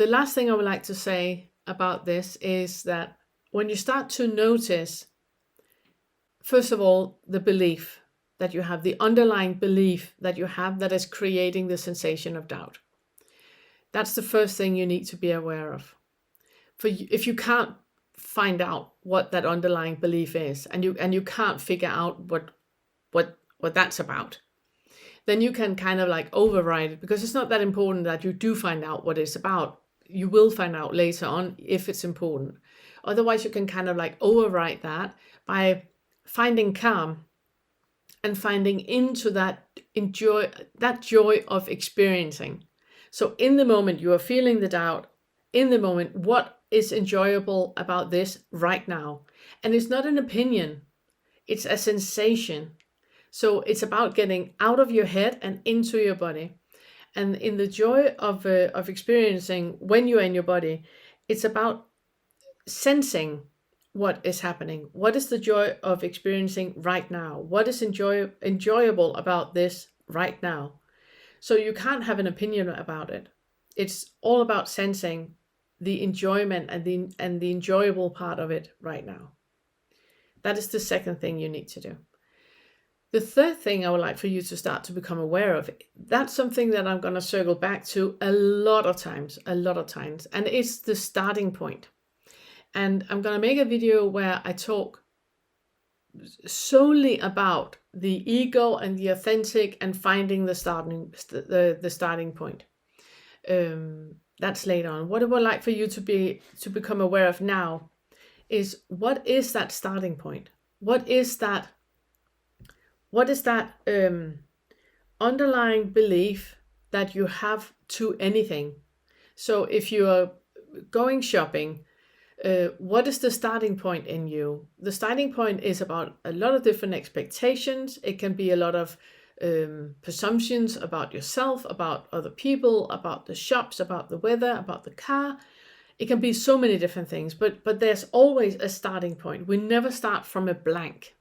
the last thing I would like to say about this is that when you start to notice, first of all, the belief that you have, the underlying belief that you have that is creating the sensation of doubt. That's the first thing you need to be aware of. If you can't find out what that underlying belief is, and you can't figure out what that's about, then you can kind of like override it, because it's not that important that you do find out what it's about. You will find out later on if it's important. Otherwise, you can kind of like override that by finding calm and finding into that joy of experiencing. So in the moment you are feeling the doubt, in the moment, what is enjoyable about this right now? And it's not an opinion, it's a sensation. So it's about getting out of your head and into your body. And in the joy of experiencing when you're in your body, it's about sensing what is happening. What is the joy of experiencing right now? What is enjoyable about this right now? So you can't have an opinion about it. It's all about sensing the enjoyment and the enjoyable part of it right now. That is the second thing you need to do. The third thing I would like for you to start to become aware of, that's something that I'm going to circle back to a lot of times, and it's the starting point. And I'm going to make a video where I talk solely about the ego and the authentic and finding the starting point. That's later on. What I would like for you to become aware of now is, what is that starting point? What is that underlying belief that you have to anything? So if you are going shopping, what is the starting point in you? The starting point is about a lot of different expectations. It can be a lot of presumptions about yourself, about other people, about the shops, about the weather, about the car. It can be so many different things, but there's always a starting point. We never start from a blank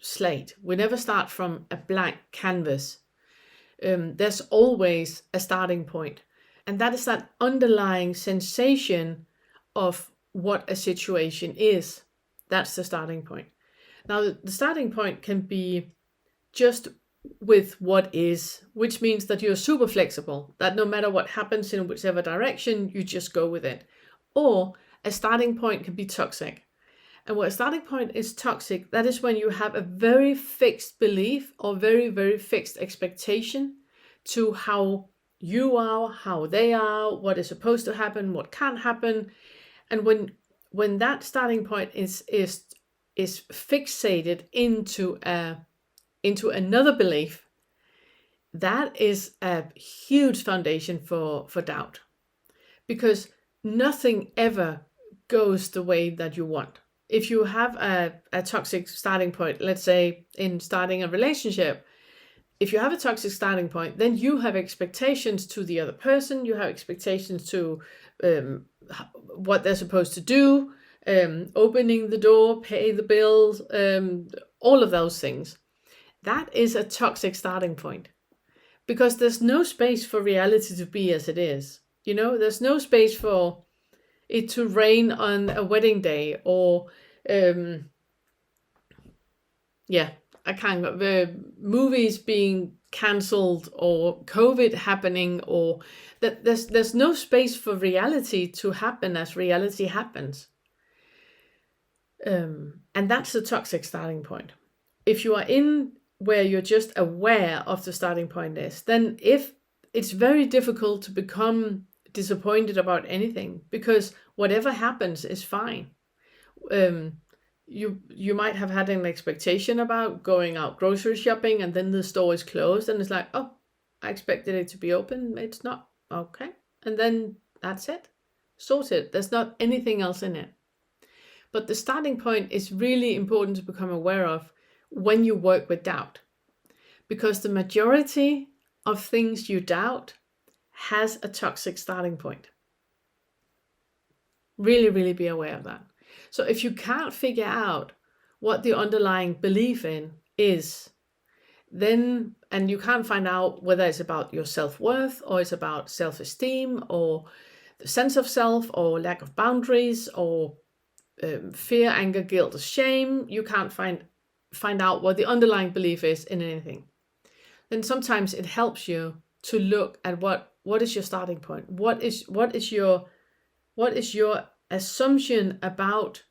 slate. We never start from a blank canvas. There's always a starting point, and that is that underlying sensation of what a situation is. That's the starting point. Now, the starting point can be just with what is, which means that you're super flexible, that no matter what happens in whichever direction, you just go with it. Or a starting point can be toxic. And when a starting point is toxic, that is when you have a very fixed belief or very, very fixed expectation to how you are, how they are, what is supposed to happen, what can't happen. And when that starting point is fixated into another belief, that is a huge foundation for doubt, because nothing ever goes the way that you want. If you have a toxic starting point, let's say in starting a relationship, if you have a toxic starting point, then you have expectations to the other person, you have expectations to what they're supposed to do, opening the door, pay the bills, all of those things. That is a toxic starting point, because there's no space for reality to be as it is. You know, there's no space for it to rain on a wedding day, or movies being cancelled, or COVID happening, or that there's no space for reality to happen as reality happens. And that's the toxic starting point. If you are in where you're just aware of the starting point is, then if it's very difficult to become disappointed about anything, because whatever happens is fine. You might have had an expectation about going out grocery shopping, and then the store is closed, and it's like, oh, I expected it to be open, it's not. Okay, and then that's it, sorted. There's not anything else in it. But the starting point is really important to become aware of when you work with doubt, because the majority of things you doubt has a toxic starting point. Really, really be aware of that. So if you can't figure out what the underlying belief in is, then, and you can't find out whether it's about your self-worth, or it's about self-esteem, or sense of self or lack of boundaries or fear, anger, guilt, or shame, you can't find out what the underlying belief is in anything, then sometimes it helps you to look at what is your starting point. What is your assumption about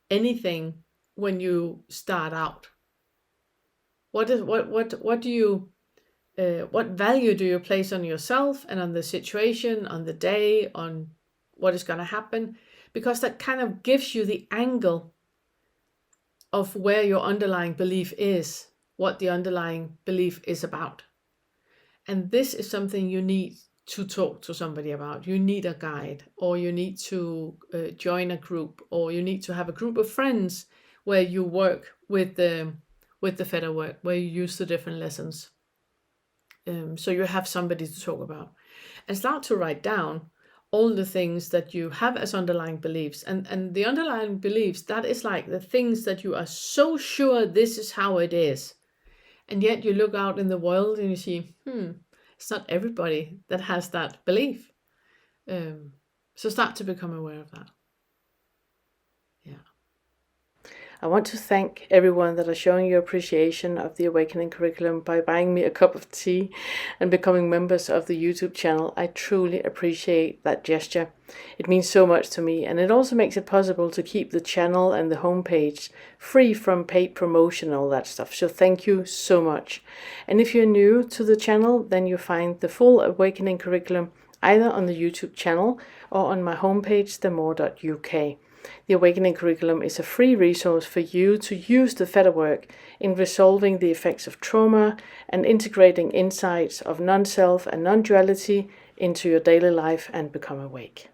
anything when you start out? What value do you place on yourself and on the situation, on the day, on what is going to happen? Because that kind of gives you the angle of where your underlying belief is, what the underlying belief is about. And this is something you need to talk to somebody about. You need a guide, or you need to join a group, or you need to have a group of friends where you work with the Fetter work, where you use the different lessons. So you have somebody to talk about, and start to write down all the things that you have as underlying beliefs. And the underlying beliefs, that is like the things that you are so sure this is how it is. And yet you look out in the world and you see, it's not everybody that has that belief. So start to become aware of that. Yeah. I want to thank everyone that are showing your appreciation of the Awakening curriculum by buying me a cup of tea and becoming members of the YouTube channel. I truly appreciate that gesture. It means so much to me, and it also makes it possible to keep the channel and the homepage free from paid promotion and all that stuff. So thank you so much. And if you're new to the channel, then you find the full Awakening curriculum either on the YouTube channel or on my homepage, themore.uk. The Awakening curriculum is a free resource for you to use the Fetter work in resolving the effects of trauma and integrating insights of non-self and non-duality into your daily life and become awake.